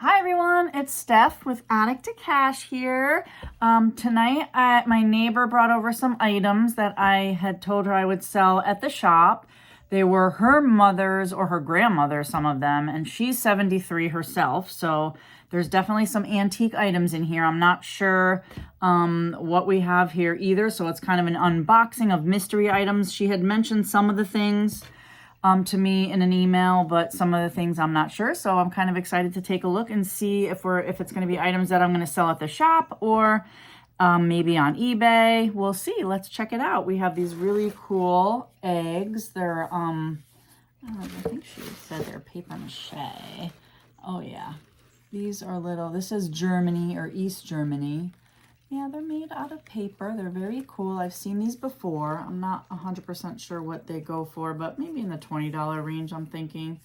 Hi everyone, it's Steph with Addict to Cash here. Tonight my neighbor brought over some items that I had told her I would sell at the shop. They were her mother's or her grandmother's, some of them, and she's 73 herself, so there's definitely some antique items in here. I'm not sure what we have here either, so it's kind of an unboxing of mystery items. She had mentioned some of the things to me in an email, but some of the things I'm not sure. So I'm kind of excited to take a look and see if it's going to be items that I'm going to sell at the shop or maybe on eBay. We'll see. Let's check it out. We have these really cool eggs. They're I think she said they're paper mache. Oh yeah, these are little. This is Germany or East Germany. Yeah, they're made out of paper. They're very cool. I've seen these before. I'm not 100% sure what they go for, but maybe in the $20 range, I'm thinking.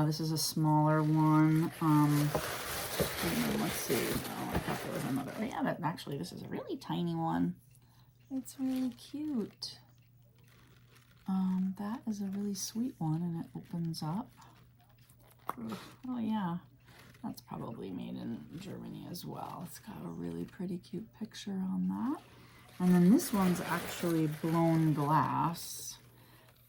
This is a smaller one. Let's see. Oh, I thought there was another. Oh, yeah, but actually, this is a really tiny one. It's really cute. That is a really sweet one, and it opens up. Oh, yeah. That's probably made in Germany as well. It's got a really pretty cute picture on that. And then this one's actually blown glass.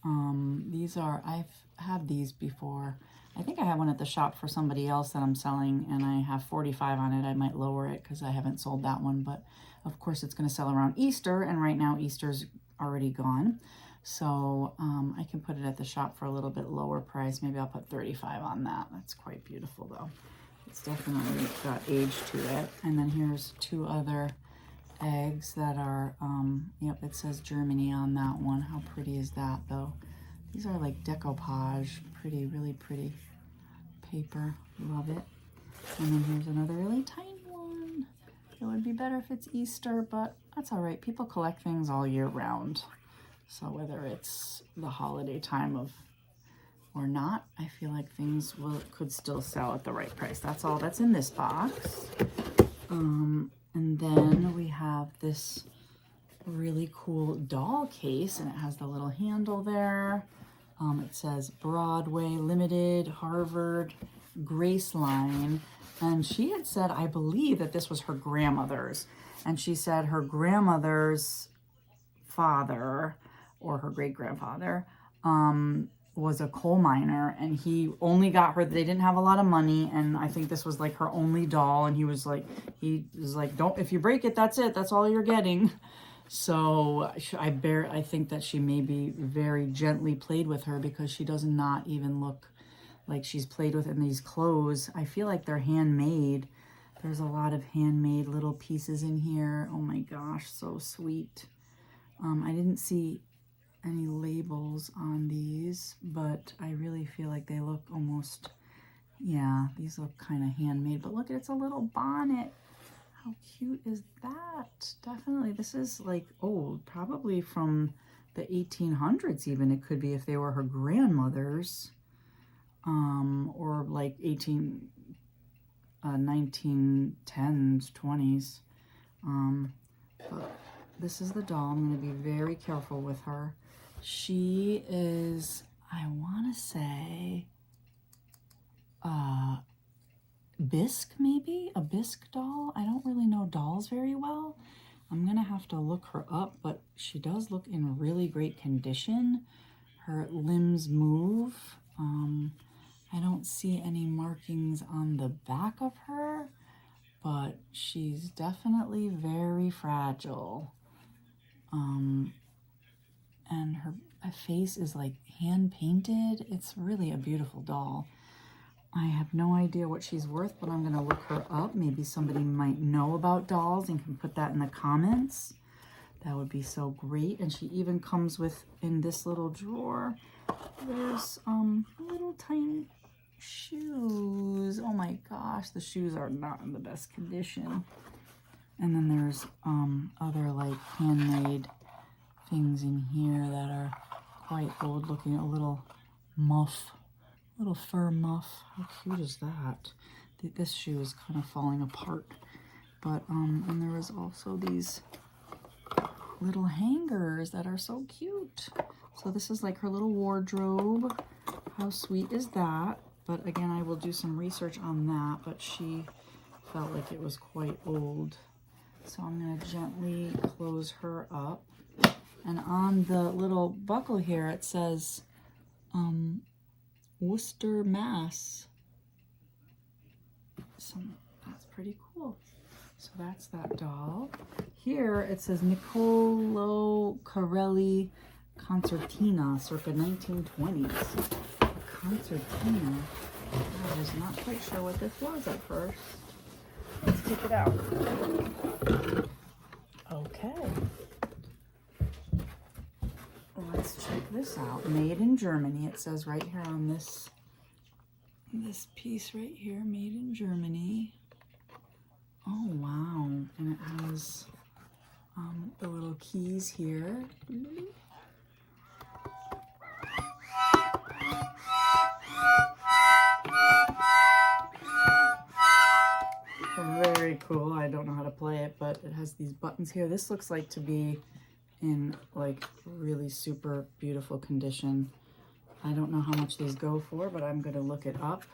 I've had these before. I think I had one at the shop for somebody else that I'm selling, and I have 45 on it. I might lower it because I haven't sold that one, but of course it's going to sell around Easter, and right now Easter's already gone. So I can put it at the shop for a little bit lower price. Maybe I'll put 35 on that. That's quite beautiful though. It's definitely got age to it. And then here's two other eggs that are, yep, it says Germany on that one. How pretty is that though? These are like decoupage, pretty, really pretty paper. Love it. And then here's another really tiny one. It would be better if it's Easter, but that's all right. People collect things all year round. So whether it's the holiday time or not, I feel like things could still sell at the right price. That's all that's in this box. And then we have this really cool doll case, and it has the little handle there. It says Broadway Limited, Harvard, Graceline. And she had said, I believe that this was her grandmother's. And she said her grandmother's father, or her great-grandfather, was a coal miner, and he only got her, they didn't have a lot of money, and I think this was like her only doll, and he was like, don't, if you break it, that's it, that's all you're getting. So I think that she maybe very gently played with her, because she does not even look like she's played with in these clothes. I feel like they're handmade. There's a lot of handmade little pieces in here. Oh my gosh, so sweet. I didn't see any labels on these, but I really feel like they look almost, yeah, these look kind of handmade. But look, it's a little bonnet. How cute is that? Definitely, this is like old, probably from the 1800s even. It could be if they were her grandmother's, or like 1910s, 20s. But this is the doll. I'm going to be very careful with her. She is, I want to say, bisque, maybe? A bisque doll? I don't really know dolls very well. I'm going to have to look her up, but she does look in really great condition. Her limbs move. I don't see any markings on the back of her, but she's definitely very fragile. And her face is like hand painted. It's really a beautiful doll. I have no idea what she's worth, but I'm gonna look her up. Maybe somebody might know about dolls and can put that in the comments. That would be so great. And she even comes with, in this little drawer, there's little tiny shoes. Oh my gosh, the shoes are not in the best condition. And then there's other like handmade things in here that are quite old looking. A little muff, little fur muff. How cute is that? This shoe is kind of falling apart. But and there is also these little hangers that are so cute. So this is like her little wardrobe. How sweet is that? but again, I will do some research on that, but she felt like it was quite old. So I'm going to gently close her up. And on the little buckle here, it says Worcester, Mass. So that's pretty cool. So that's that doll. Here it says Niccolo Corelli Concertina, circa 1920s. Concertina. I was not quite sure what this was at first. Let's take it out. Okay. Let's check this out. Made in Germany. It says right here on this piece right here, made in Germany. Oh, wow. And it has the little keys here. Very cool. I don't know how to play it, but it has these buttons here. This looks like to be in like really super beautiful condition. I don't know how much these go for, but I'm going to look it up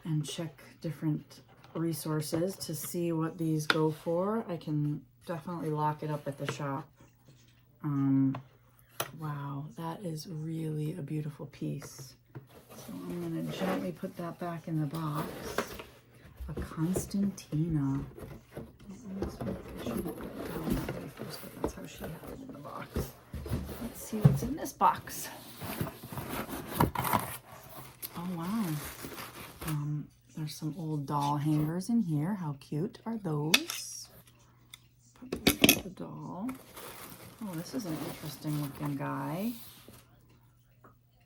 and check different resources to see what these go for. I can definitely lock it up at the shop. Wow, that is really a beautiful piece. So I'm going to gently put that back in the box. A Constantina. That's how she had it in the box. Let's see what's in this box. Oh wow. There's some old doll hangers in here. How cute are those? Put the doll. Oh, this is an interesting looking guy.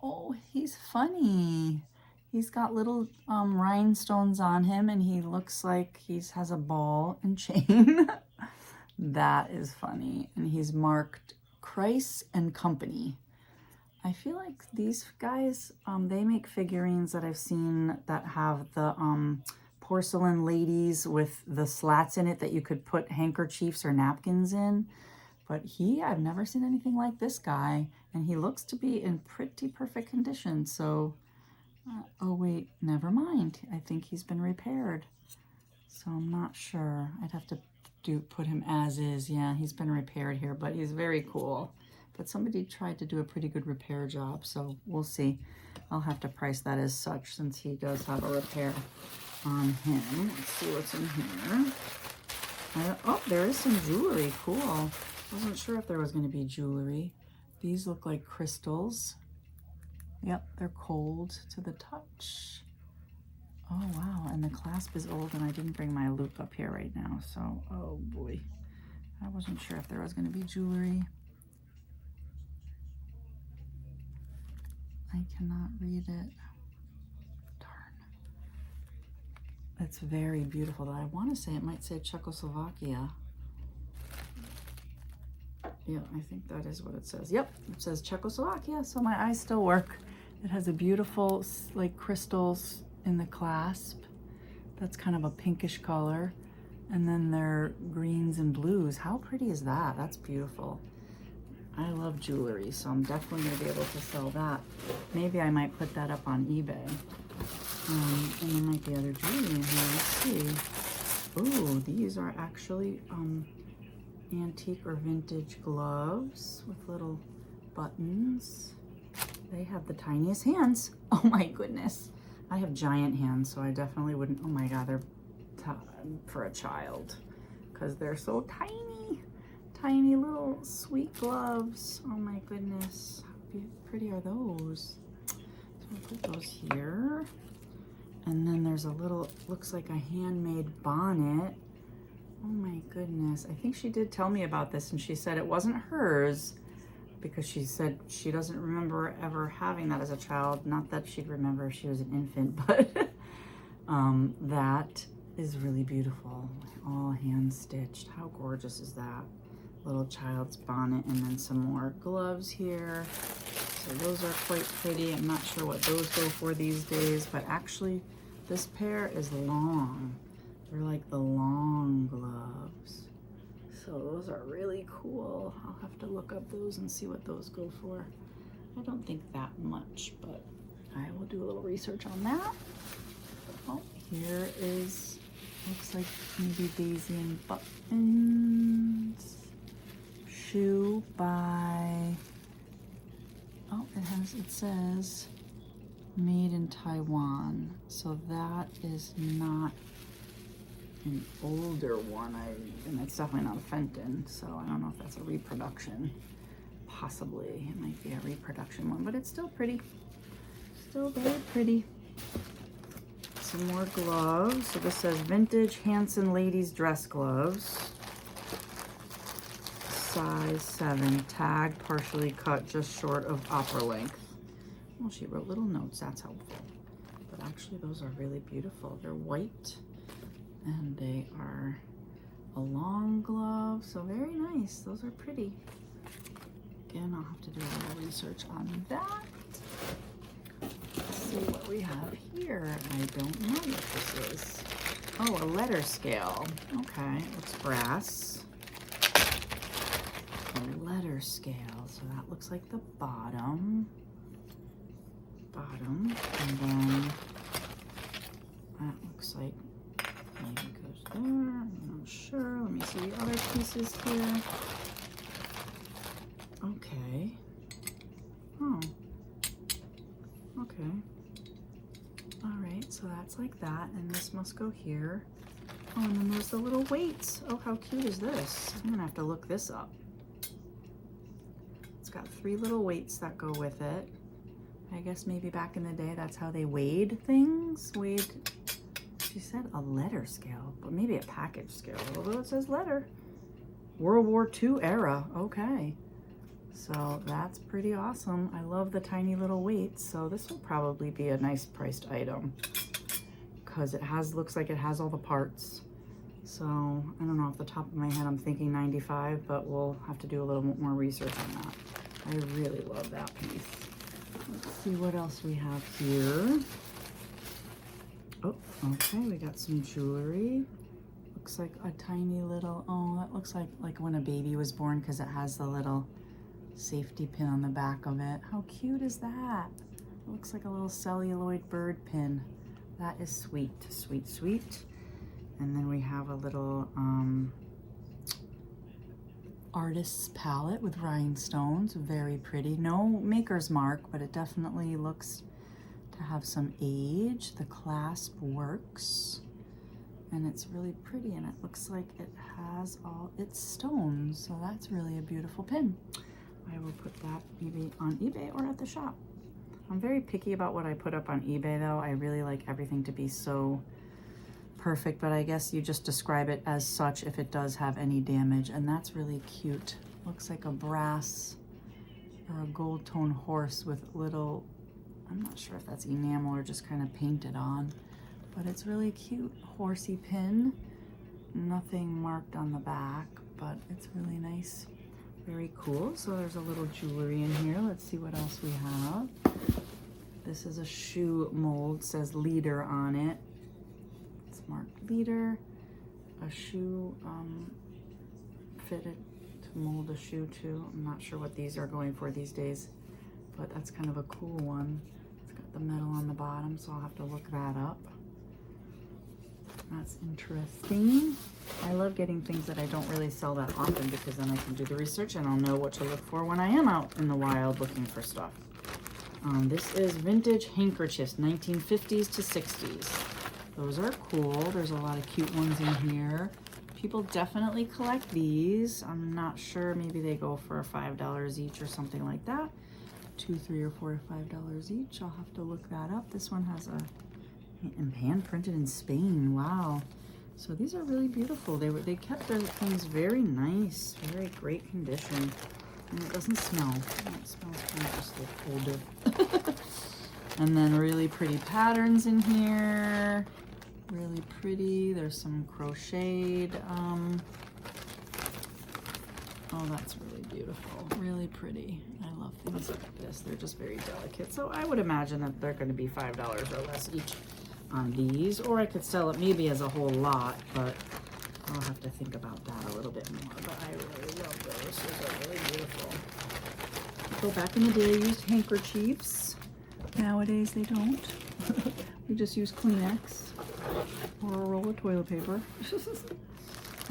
Oh, he's funny. He's got little rhinestones on him, and he looks like he has a ball and chain. That is funny. And he's marked Kreis and Company. I feel like these guys, they make figurines that I've seen that have the porcelain ladies with the slats in it that you could put handkerchiefs or napkins in. But I've never seen anything like this guy. And he looks to be in pretty perfect condition. So, oh wait, never mind. I think he's been repaired. So I'm not sure. I'd have to put him as is. Yeah, he's been repaired here, but he's very cool. But somebody tried to do a pretty good repair job, so we'll see. I'll have to price that as such since he does have a repair on him. Let's see what's in here. Oh, there is some jewelry. Cool. Wasn't sure if there was going to be jewelry. These look like crystals. Yep, they're cold to the touch. Oh, wow. And the clasp is old, and I didn't bring my loop up here right now. So, oh, boy. I wasn't sure if there was going to be jewelry. I cannot read it. Darn. It's very beautiful. I want to say it might say Czechoslovakia. Yeah, I think that is what it says. Yep, it says Czechoslovakia, so my eyes still work. It has a beautiful, like, crystals in the clasp. That's kind of a pinkish color. And then they're greens and blues. How pretty is that? That's beautiful. I love jewelry, so I'm definitely going to be able to sell that. Maybe I might put that up on eBay. And there might be other jewelry in here. Let's see. Ooh, these are actually antique or vintage gloves with little buttons. They have the tiniest hands. Oh my goodness. I have giant hands, so I definitely wouldn't. Oh my God, they're for a child because they're so tiny. Tiny little sweet gloves. Oh my goodness. How pretty are those? So I'll put those here. And then there's a little, looks like a handmade bonnet. Oh my goodness. I think she did tell me about this, and she said it wasn't hers because she said she doesn't remember ever having that as a child. Not that she'd remember if she was an infant, but that is really beautiful. All hand stitched. How gorgeous is that? Little child's bonnet, and then some more gloves here. So those are quite pretty. I'm not sure what those go for these days, but actually this pair is long. They're like the long gloves. So those are really cool. I'll have to look up those and see what those go for. I don't think that much, but I will do a little research on that. Oh, here is, looks like maybe Daisy and Buttons. Shoe by, oh, it says made in Taiwan. So that is not an older one. And it's definitely not a Fenton. So I don't know if that's a reproduction. Possibly, it might be a reproduction one, but it's still pretty. Still very pretty. Some more gloves. So this says vintage Hanson ladies dress gloves. Size 7, tag partially cut just short of opera length. Well, she wrote little notes, that's helpful. But actually those are really beautiful. They're white and they are a long glove, so very nice. Those are pretty. Again, I'll have to do a little research on that. Let's see what we have here. I don't know what this is. Oh, a letter scale. Okay, looks brass. A letter scale, so that looks like the bottom. And then that looks like maybe goes there. I'm not sure. Let me see the other pieces here. Okay. Oh. Okay. All right, so that's like that, and this must go here. Oh, and then there's the little weights. Oh, how cute is this? I'm gonna have to look this up. It's got 3 little weights that go with it. I guess maybe back in the day, that's how they weighed things. She said a letter scale, but maybe a package scale, although it says letter. World War II era, okay. So that's pretty awesome. I love the tiny little weights, so this will probably be a nice priced item because it looks like it has all the parts. So I don't know, off the top of my head I'm thinking 95, but we'll have to do a little more research on that. I really love that piece. Let's see what else we have here. Oh, okay, we got some jewelry. Looks like a tiny little, oh, that looks like when a baby was born because it has the little safety pin on the back of it. How cute is that? It looks like a little celluloid bird pin. That is sweet, sweet, sweet. And then we have a little artist's palette with rhinestones, very pretty. No maker's mark, but it definitely looks to have some age. The clasp works, and it's really pretty, and it looks like it has all its stones, so that's really a beautiful pin. I will put that maybe on eBay or at the shop. I'm very picky about what I put up on eBay though. I really like everything to be so perfect, but I guess you just describe it as such if it does have any damage, and that's really cute. Looks like a brass or a gold tone horse with little, I'm not sure if that's enamel or just kind of painted on, but it's really cute. Horsey pin, nothing marked on the back, but it's really nice. Very cool. So there's a little jewelry in here. Let's see what else we have. This is a shoe mold, says leader on it. It's marked leader. A shoe fitted to mold a shoe to. I'm not sure what these are going for these days, but that's kind of a cool one. It's got the metal on the bottom, so I'll have to look that up. That's interesting. I love getting things that I don't really sell that often because then I can do the research and I'll know what to look for when I am out in the wild looking for stuff. This is vintage handkerchiefs, 1950s to 60s. Those are cool. There's a lot of cute ones in here. People definitely collect these. I'm not sure, maybe they go for $5 each or something like that. $2, $3, or $4 to $5 each. I'll have to look that up. This one has a hand printed in Spain. Wow. So these are really beautiful. They kept their things very nice, very great condition, and it doesn't smell. It smells kind of just like older. And then really pretty patterns in here. Really pretty. There's some crocheted. Oh, that's really beautiful. Really pretty. I love things like this. They're just very delicate. So I would imagine that they're going to be $5 or less each on these, or I could sell it maybe as a whole lot, but I'll have to think about that a little bit more. But I really love those. Those are really beautiful. So back in the day, I used handkerchiefs. Nowadays they don't. We just use Kleenex or a roll of toilet paper.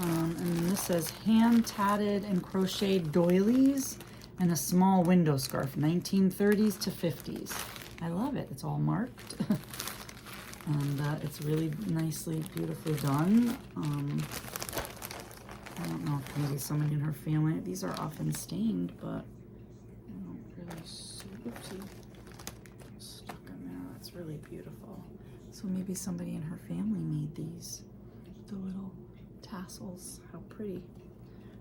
And this says hand tatted and crocheted doilies and a small window scarf, 1930s to 50s. I love it. It's all marked. And it's really nicely, beautifully done. I don't know if maybe someone in her family, these are often stained, but I don't really see. Oopsie. Stuck in there. That's really beautiful. So maybe somebody in her family made these. The little tassels. How pretty.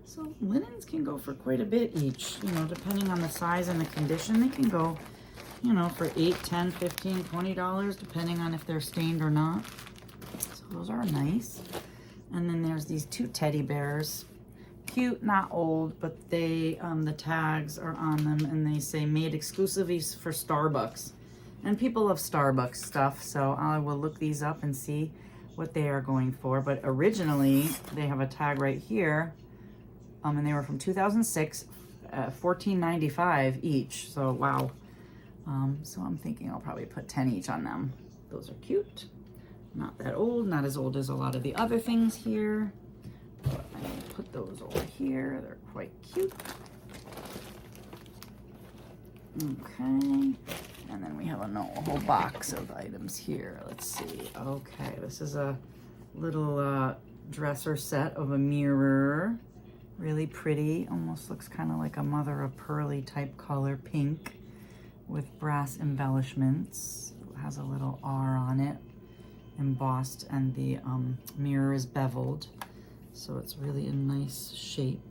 So linens can go for quite a bit each, you know, depending on the size and the condition. They can go, you know, for $8, $10, $15, $20, depending on if they're stained or not. So those are nice. And then there's these two teddy bears. Cute, not old, but they, the tags are on them and they say made exclusively for Starbucks. And people love Starbucks stuff, so I will look these up and see what they are going for. But originally, they have a tag right here, and they were from 2006, $14.95 each. So wow. So I'm thinking I'll probably put 10 each on them. Those are cute. Not that old, not as old as a lot of the other things here. But I will put those over here. They're quite cute. Okay. And then we have a whole box of items here. Let's see. Okay, this is a little dresser set of a mirror. Really pretty. Almost looks kind of like a mother of pearly type color, pink, with brass embellishments. It has a little R on it, embossed, and the mirror is beveled. So it's really a nice shape.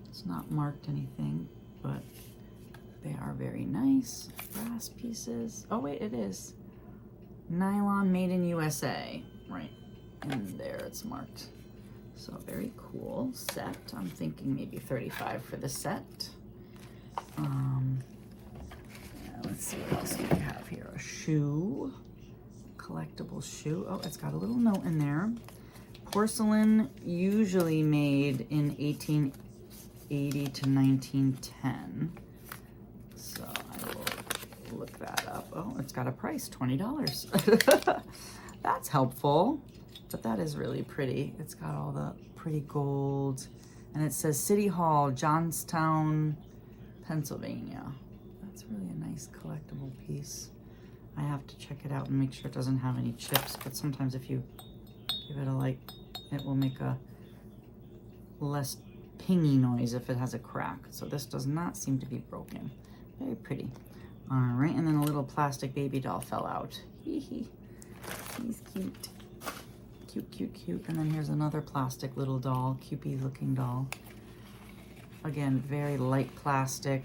It's not marked anything, but they are very nice. Brass pieces. Oh wait, it is. Nylon made in USA. Right in there it's marked. So very cool set. I'm thinking maybe 35 for the set. Let's see what else do we have here. A shoe. Collectible shoe. Oh, it's got a little note in there. Porcelain, usually made in 1880 to 1910. So I will look that up. Oh, it's got a price, $20. That's helpful, but that is really pretty. It's got all the pretty gold, and it says City Hall, Johnstown, Pennsylvania. That's really a nice collectible piece. I have to check it out and make sure it doesn't have any chips, but sometimes if you give it a light, it will make a less pingy noise if it has a crack. So this does not seem to be broken. Very pretty. All right, and then a little plastic baby doll fell out. Hee hee. He's cute. Cute, cute, cute. And then here's another plastic little doll, Cupid looking doll. Again, very light plastic.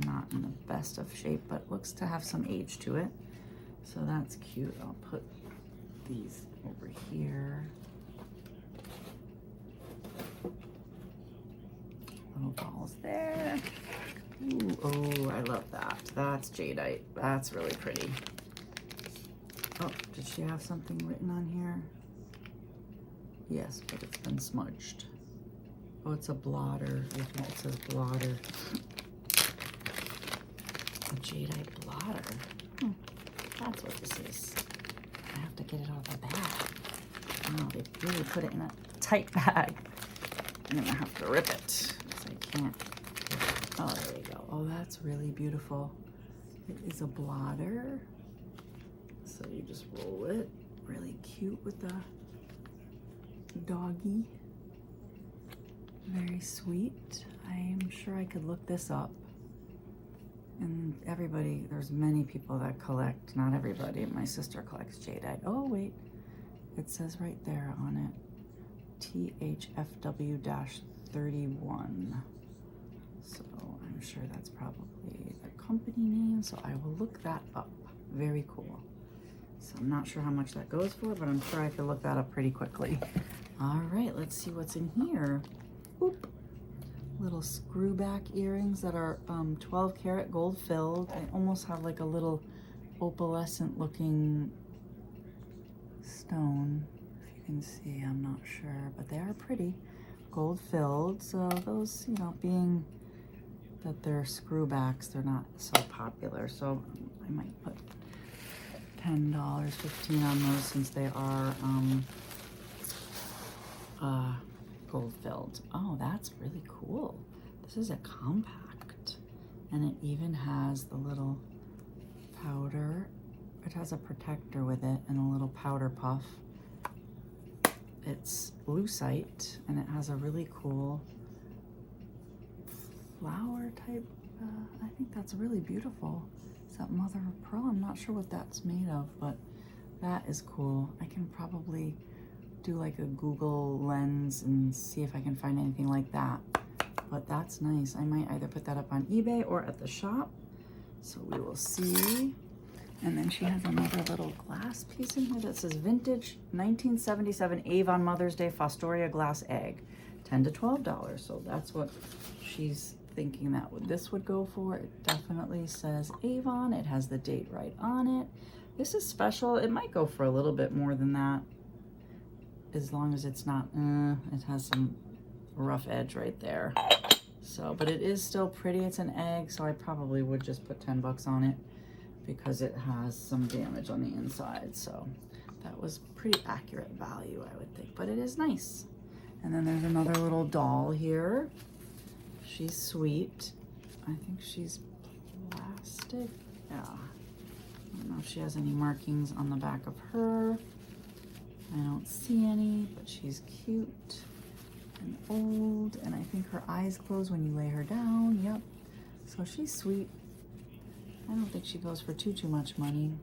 Not in the best of shape, but looks to have some age to it. So that's cute. I'll put these over here. Little dolls there. Ooh, oh, I love that. That's jadeite. That's really pretty. Oh, did she have something written on here? Yes, but it's been smudged. Oh, it's a blotter. I think it says blotter. A jadeite blotter. That's what this is. I have to get it out of the bag. Oh, they really put it in a tight bag. I'm gonna have to rip it because I can't. Oh, there we go. Oh, that's really beautiful. It is a blotter. So you just roll it. Really cute with the doggy. Very sweet. I am sure I could look this up. And everybody, there's many people that collect, not everybody, my sister collects jadeite. Oh wait, it says right there on it, THFW-31. So I'm sure that's probably the company name, so I will look that up. Very cool. So I'm not sure how much that goes for, but I'm sure I could look that up pretty quickly. All right, let's see what's in here. Oop. Little screw back earrings that are 12 karat gold filled. They almost have like a little opalescent looking stone. If you can see, I'm not sure, but they are pretty. Gold filled, so those, you know, being that they're screwbacks, they're not so popular. So I might put $10, $15 on those since they are gold filled. Oh, that's really cool. This is a compact, and it even has the little powder. It has a protector with it and a little powder puff. It's lucite, and it has a really cool flower type. I think that's really beautiful. Is that mother of pearl? I'm not sure what that's made of, but that is cool. I can probably do like a Google lens and see if I can find anything like that. But that's nice. I might either put that up on eBay or at the shop. So we will see. And then she has another little glass piece in here that says vintage 1977 Avon Mother's Day Fostoria glass egg, $10 to $12. So that's what she's thinking that this would go for. It definitely says Avon. It has the date right on it. This is special. It might go for a little bit more than that, as long as it's not, it has some rough edge right there. So, but it is still pretty. It's an egg, so I probably would just put 10 bucks on it because it has some damage on the inside. So that was pretty accurate value, I would think, but it is nice. And then there's another little doll here. She's sweet. I think she's plastic. Yeah. I don't know if she has any markings on the back of her. I don't see any, but she's cute and old, and I think her eyes close when you lay her down. Yep. So she's sweet. I don't think she goes for too much money,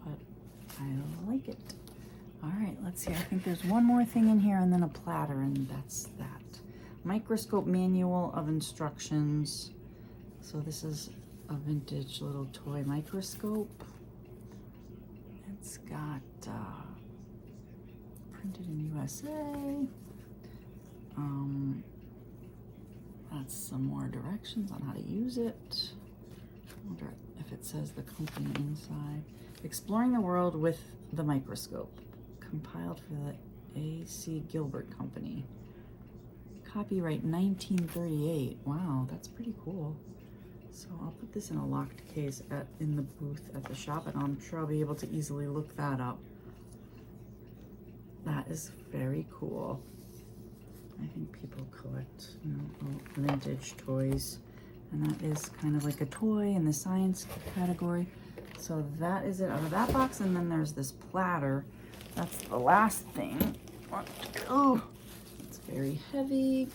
but I like it. All right, let's see. I think there's one more thing in here and then a platter, and that's that. Microscope manual of instructions. So this is a vintage little toy microscope. It's got printed in USA. That's some more directions on how to use it. I wonder if it says the company inside. Exploring the World with the Microscope. Compiled for the A.C. Gilbert Company. Copyright 1938. Wow, that's pretty cool. So I'll put this in a locked case in the booth at the shop, and I'm sure I'll be able to easily look that up. That is very cool. I think people collect, you know, vintage toys, and that is kind of like a toy in the science category. So that is it out of that box, and then there's this platter. That's the last thing. Oh, it's very heavy.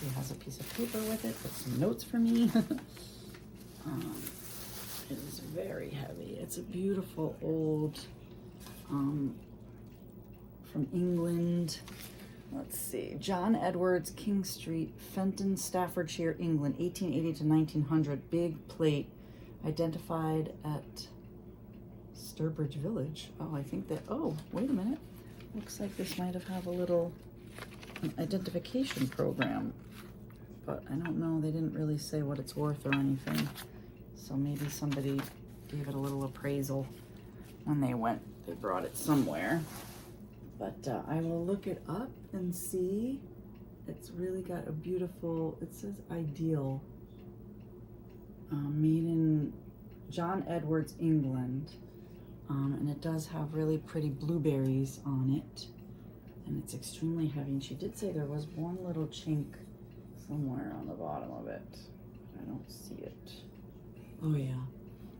She has a piece of paper with it with some notes for me. It is very heavy. It's a beautiful old, from England. Let's see, John Edwards, King Street, Fenton, Staffordshire, England, 1880 to 1900. Big plate, identified at Sturbridge Village. Oh, I think that, oh, wait a minute. Looks like this might have had a little identification program, but I don't know. They didn't really say what it's worth or anything. So maybe somebody gave it a little appraisal when they went. They brought it somewhere. But I will look it up and see. It's really got a beautiful, it says Ideal. Made in John Edwards, England. And it does have really pretty blueberries on it. And it's extremely heavy. And she did say there was one little chink somewhere on the bottom of it. I don't see it. Oh yeah,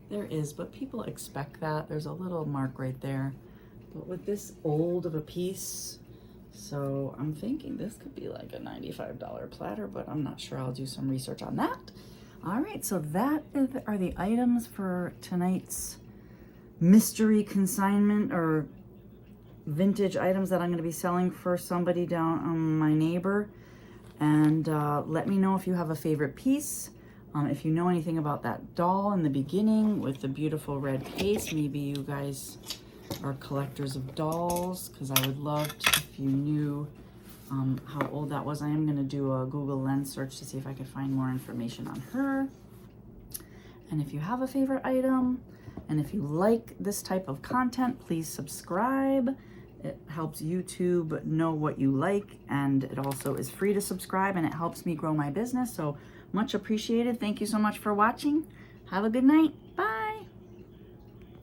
there is, but people expect that. There's a little mark right there. But with this old of a piece, so I'm thinking this could be like a $95 platter, but I'm not sure. I'll do some research on that. All right, so that are the items for tonight's mystery consignment or vintage items that I'm going to be selling for somebody down on my neighbor. And let me know if you have a favorite piece. If you know anything about that doll in the beginning with the beautiful red case, maybe you guys are collectors of dolls, because I would love to, if you knew how old that was. I am going to do a Google lens search to see if I could find more information on her. And if you have a favorite item, and if you like this type of content, please subscribe. It helps YouTube know what you like, and it also is free to subscribe, and it helps me grow my business. So Much appreciated. Thank you so much for watching. Have a good night.